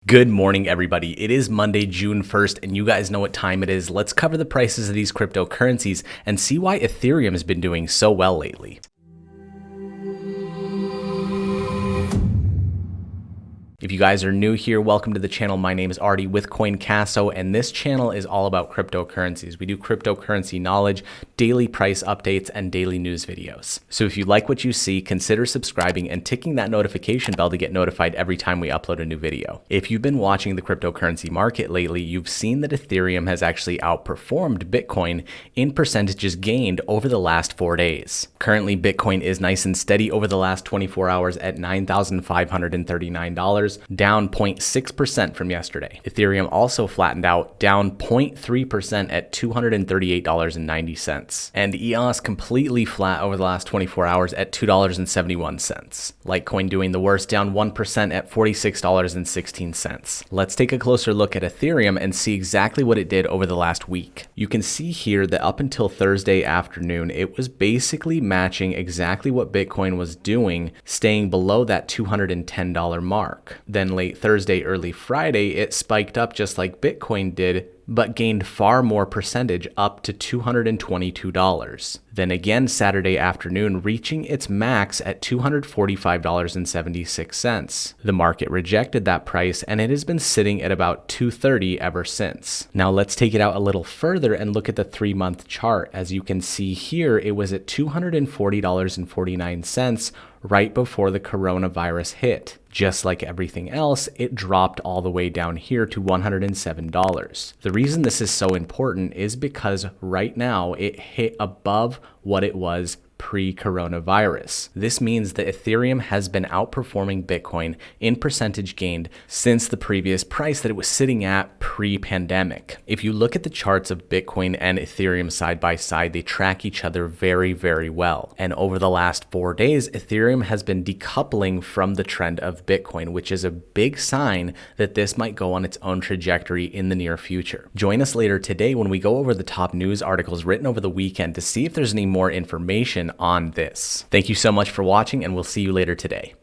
Good morning, everybody. It is Monday, June 1st, and you guys know what time it is. Let's cover the prices of these cryptocurrencies and see why Ethereum has been doing so well lately. If you guys are new here, welcome to the channel. My name is Artie with CoinCasso, and this channel is all about cryptocurrencies. We do cryptocurrency knowledge, daily price updates, and daily news videos. So if you like what you see, consider subscribing and ticking that notification bell to get notified every time we upload a new video. If you've been watching the cryptocurrency market lately, you've seen that Ethereum has actually outperformed Bitcoin in percentages gained over the last 4 days. Currently, Bitcoin is nice and steady over the last 24 hours at $9,539. Down 0.6% from yesterday. Ethereum also flattened out, down 0.3% at $238.90. And EOS completely flat over the last 24 hours at $2.71. Litecoin doing the worst, down 1% at $46.16. Let's take a closer look at Ethereum and see exactly what it did over the last week. You can see here that up until Thursday afternoon, it was basically matching exactly what Bitcoin was doing, staying below that $210 mark. Then late Thursday, early Friday, it spiked up just like Bitcoin did, but gained far more percentage up to $222. Then again Saturday afternoon, reaching its max at $245.76. The market rejected that price and it has been sitting at about $230 ever since. Now let's take it out a little further and look at the 3-month chart. As you can see here, it was at $240.49 right before the coronavirus hit. Just like everything else, it dropped all the way down here to $107. The reason this is so important is because right now it hit above what it was pre-coronavirus. This means that Ethereum has been outperforming Bitcoin in percentage gained since the previous price that it was sitting at pre-pandemic. If you look at the charts of Bitcoin and Ethereum side by side, they track each other very, very well. And over the last 4 days, Ethereum has been decoupling from the trend of Bitcoin, which is a big sign that this might go on its own trajectory in the near future. Join us later today when we go over the top news articles written over the weekend to see if there's any more information on this. Thank you so much for watching, and we'll see you later today.